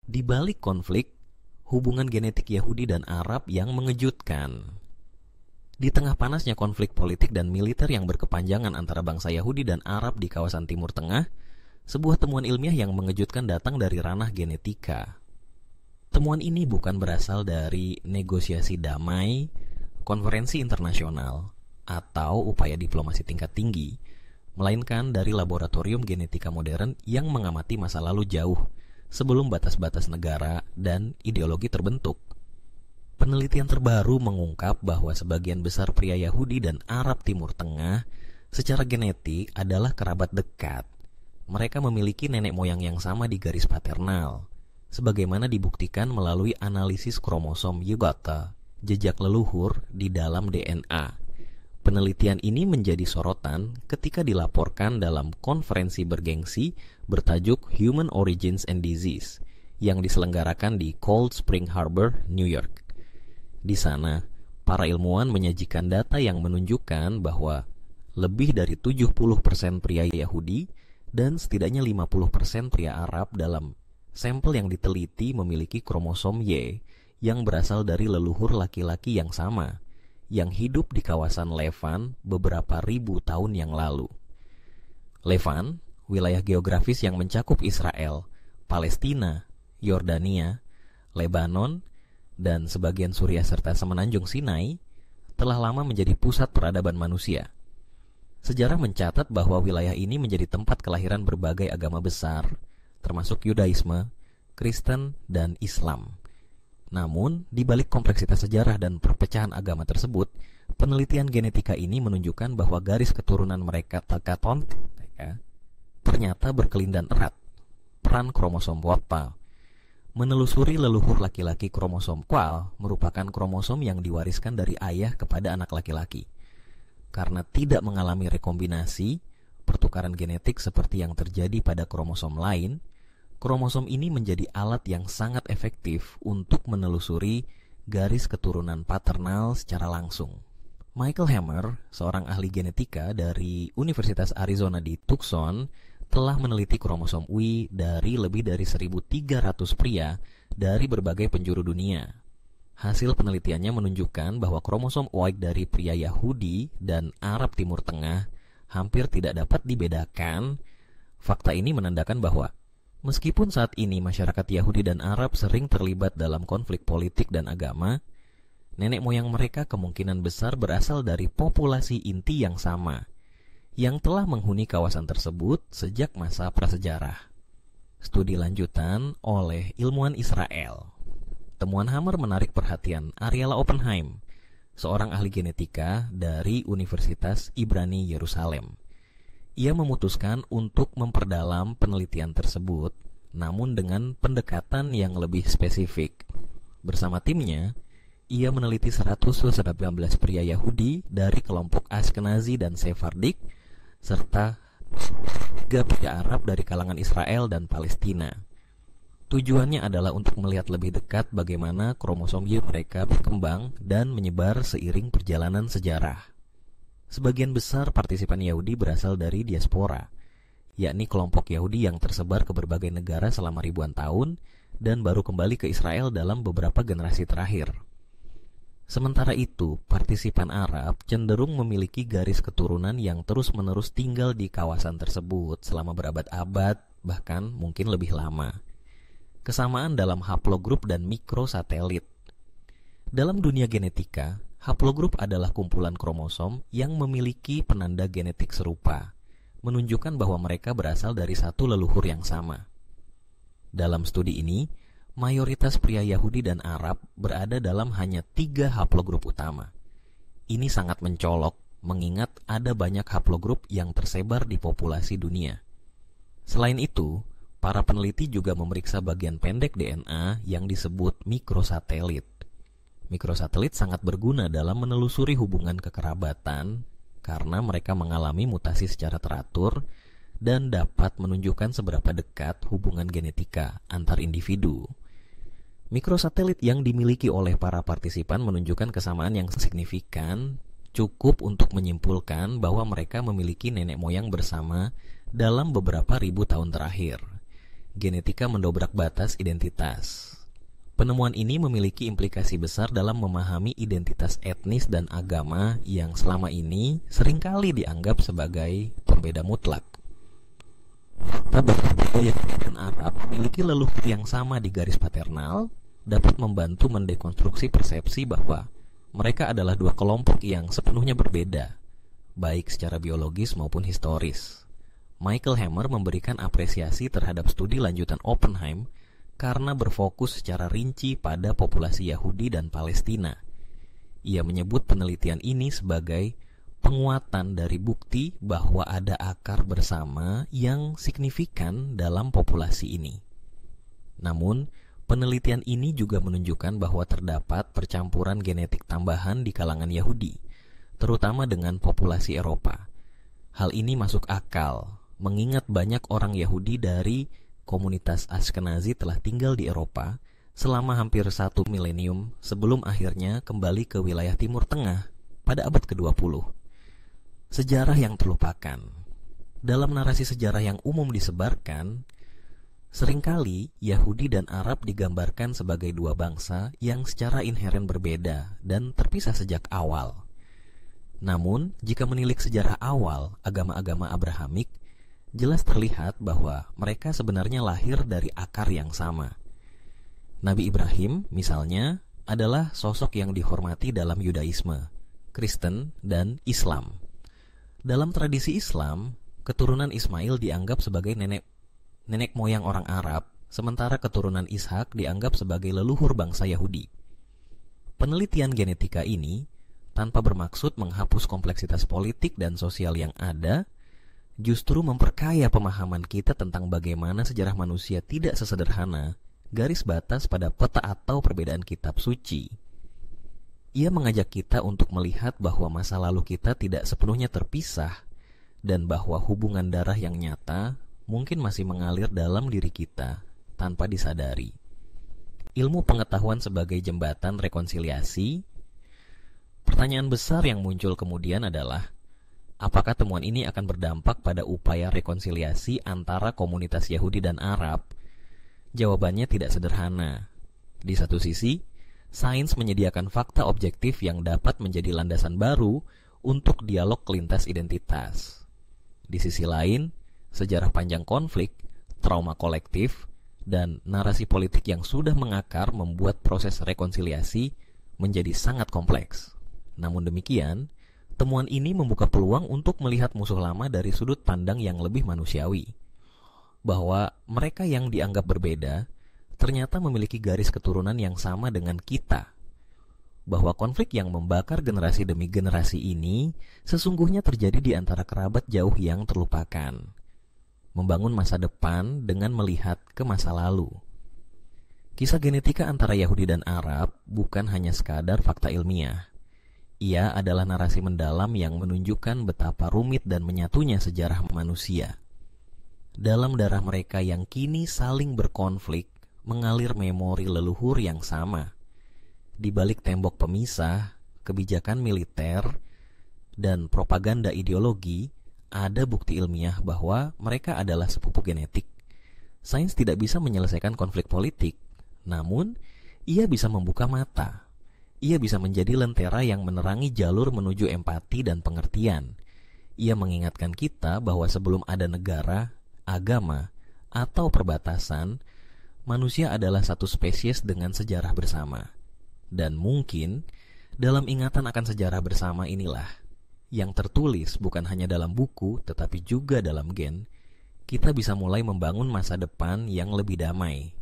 Di balik konflik, hubungan genetik Yahudi dan Arab yang mengejutkan. Di tengah panasnya konflik politik dan militer yang berkepanjangan antara bangsa Yahudi dan Arab di kawasan Timur Tengah, sebuah temuan ilmiah yang mengejutkan datang dari ranah genetika. Temuan ini bukan berasal dari negosiasi damai, konferensi internasional, atau upaya diplomasi tingkat tinggi, melainkan dari laboratorium genetika modern yang mengamati masa lalu jauh sebelum batas-batas negara dan ideologi terbentuk. Penelitian terbaru mengungkap bahwa sebagian besar pria Yahudi dan Arab Timur Tengah secara genetik adalah kerabat dekat. Mereka memiliki nenek moyang yang sama di garis paternal, sebagaimana dibuktikan melalui analisis kromosom Yugata, jejak leluhur di dalam DNA. Penelitian ini menjadi sorotan ketika dilaporkan dalam konferensi bergengsi bertajuk Human Origins and Disease yang diselenggarakan di Cold Spring Harbor, New York. Di sana, para ilmuwan menyajikan data yang menunjukkan bahwa lebih dari 70% pria Yahudi dan setidaknya 50% pria Arab dalam sampel yang diteliti memiliki kromosom Y yang berasal dari leluhur laki-laki yang sama, yang hidup di kawasan Levan beberapa ribu tahun yang lalu. Levan, wilayah geografis yang mencakup Israel, Palestina, Yordania, Lebanon, dan sebagian Suriah serta semenanjung Sinai, telah lama menjadi pusat peradaban manusia. Sejarah mencatat bahwa wilayah ini menjadi tempat kelahiran berbagai agama besar, termasuk Yudaisme, Kristen, dan Islam. Namun, di balik kompleksitas sejarah dan perpecahan agama tersebut, penelitian genetika ini menunjukkan bahwa garis keturunan mereka ternyata berkelindan erat. Peran kromosom WAPA. Menelusuri leluhur laki-laki, kromosom QAL merupakan kromosom yang diwariskan dari ayah kepada anak laki-laki. Karena tidak mengalami rekombinasi, pertukaran genetik seperti yang terjadi pada kromosom lain, kromosom ini menjadi alat yang sangat efektif untuk menelusuri garis keturunan paternal secara langsung. Michael Hammer, seorang ahli genetika dari Universitas Arizona di Tucson, telah meneliti kromosom Y dari lebih dari 1.300 pria dari berbagai penjuru dunia. Hasil penelitiannya menunjukkan bahwa kromosom Y dari pria Yahudi dan Arab Timur Tengah hampir tidak dapat dibedakan. Fakta ini menandakan bahwa meskipun saat ini masyarakat Yahudi dan Arab sering terlibat dalam konflik politik dan agama, nenek moyang mereka kemungkinan besar berasal dari populasi inti yang sama, yang telah menghuni kawasan tersebut sejak masa prasejarah. Studi lanjutan oleh ilmuwan Israel. Temuan Hammer menarik perhatian Ariella Oppenheim, seorang ahli genetika dari Universitas Ibrani Yerusalem. Ia memutuskan untuk memperdalam penelitian tersebut, namun dengan pendekatan yang lebih spesifik. Bersama timnya, ia meneliti 119 pria Yahudi dari kelompok Ashkenazi dan Sephardik, serta 3 pria Arab dari kalangan Israel dan Palestina. Tujuannya adalah untuk melihat lebih dekat bagaimana kromosom Y mereka berkembang dan menyebar seiring perjalanan sejarah. Sebagian besar partisipan Yahudi berasal dari diaspora, yakni kelompok Yahudi yang tersebar ke berbagai negara selama ribuan tahun dan baru kembali ke Israel dalam beberapa generasi terakhir. Sementara itu, partisipan Arab cenderung memiliki garis keturunan yang terus-menerus tinggal di kawasan tersebut selama berabad-abad, bahkan mungkin lebih lama. Kesamaan dalam haplogrup dan mikrosatelit. Dalam dunia genetika, haplogrup adalah kumpulan kromosom yang memiliki penanda genetik serupa, menunjukkan bahwa mereka berasal dari satu leluhur yang sama. Dalam studi ini, mayoritas pria Yahudi dan Arab berada dalam hanya 3 haplogrup utama. Ini sangat mencolok, mengingat ada banyak haplogrup yang tersebar di populasi dunia. Selain itu, para peneliti juga memeriksa bagian pendek DNA yang disebut mikrosatelit. Mikrosatelit sangat berguna dalam menelusuri hubungan kekerabatan karena mereka mengalami mutasi secara teratur dan dapat menunjukkan seberapa dekat hubungan genetika antar individu. Mikrosatelit yang dimiliki oleh para partisipan menunjukkan kesamaan yang signifikan, cukup untuk menyimpulkan bahwa mereka memiliki nenek moyang bersama dalam beberapa ribu tahun terakhir. genetika mendobrak batas identitas. Penemuan ini memiliki implikasi besar dalam memahami identitas etnis dan agama yang selama ini seringkali dianggap sebagai pembeda mutlak. Fakta bahwa Yahudi dan Arab memiliki leluhur yang sama di garis paternal dapat membantu mendekonstruksi persepsi bahwa mereka adalah dua kelompok yang sepenuhnya berbeda, baik secara biologis maupun historis. Michael Hammer memberikan apresiasi terhadap studi lanjutan Oppenheim karena berfokus secara rinci pada populasi Yahudi dan Palestina. Ia menyebut penelitian ini sebagai penguatan dari bukti bahwa ada akar bersama yang signifikan dalam populasi ini. Namun, penelitian ini juga menunjukkan bahwa terdapat percampuran genetik tambahan di kalangan Yahudi, terutama dengan populasi Eropa. Hal ini masuk akal, mengingat banyak orang Yahudi dari komunitas Ashkenazi telah tinggal di Eropa selama hampir 1 milenium sebelum akhirnya kembali ke wilayah Timur Tengah pada abad ke-20. Sejarah yang terlupakan. Dalam narasi sejarah yang umum disebarkan, seringkali Yahudi dan Arab digambarkan sebagai dua bangsa yang secara inheren berbeda dan terpisah sejak awal. Namun, jika menilik sejarah awal agama-agama Abrahamik, jelas terlihat bahwa mereka sebenarnya lahir dari akar yang sama. Nabi Ibrahim, misalnya, adalah sosok yang dihormati dalam Yudaisme, Kristen, dan Islam. Dalam tradisi Islam, keturunan Ismail dianggap sebagai nenek moyang orang Arab, sementara keturunan Ishak dianggap sebagai leluhur bangsa Yahudi. Penelitian genetika ini, tanpa bermaksud menghapus kompleksitas politik dan sosial yang ada, justru memperkaya pemahaman kita tentang bagaimana sejarah manusia tidak sesederhana garis batas pada peta atau perbedaan kitab suci. Ia mengajak kita untuk melihat bahwa masa lalu kita tidak sepenuhnya terpisah dan bahwa hubungan darah yang nyata mungkin masih mengalir dalam diri kita tanpa disadari. Ilmu pengetahuan sebagai jembatan rekonsiliasi. Pertanyaan besar yang muncul kemudian adalah, apakah temuan ini akan berdampak pada upaya rekonsiliasi antara komunitas Yahudi dan Arab? Jawabannya tidak sederhana. Di satu sisi, sains menyediakan fakta objektif yang dapat menjadi landasan baru untuk dialog lintas identitas. Di sisi lain, sejarah panjang konflik, trauma kolektif, dan narasi politik yang sudah mengakar membuat proses rekonsiliasi menjadi sangat kompleks. Namun demikian, temuan ini membuka peluang untuk melihat musuh lama dari sudut pandang yang lebih manusiawi. Bahwa mereka yang dianggap berbeda ternyata memiliki garis keturunan yang sama dengan kita. Bahwa konflik yang membakar generasi demi generasi ini sesungguhnya terjadi di antara kerabat jauh yang terlupakan. Membangun masa depan dengan melihat ke masa lalu. Kisah genetika antara Yahudi dan Arab bukan hanya sekadar fakta ilmiah. Ia adalah narasi mendalam yang menunjukkan betapa rumit dan menyatunya sejarah manusia. Dalam darah mereka yang kini saling berkonflik, mengalir memori leluhur yang sama. Di balik tembok pemisah, kebijakan militer, dan propaganda ideologi, ada bukti ilmiah bahwa mereka adalah sepupu genetik. Sains tidak bisa menyelesaikan konflik politik, namun ia bisa membuka mata. Ia bisa menjadi lentera yang menerangi jalur menuju empati dan pengertian. Ia mengingatkan kita bahwa sebelum ada negara, agama, atau perbatasan, manusia adalah satu spesies dengan sejarah bersama. Dan mungkin, dalam ingatan akan sejarah bersama inilah, yang tertulis bukan hanya dalam buku, tetapi juga dalam gen, kita bisa mulai membangun masa depan yang lebih damai.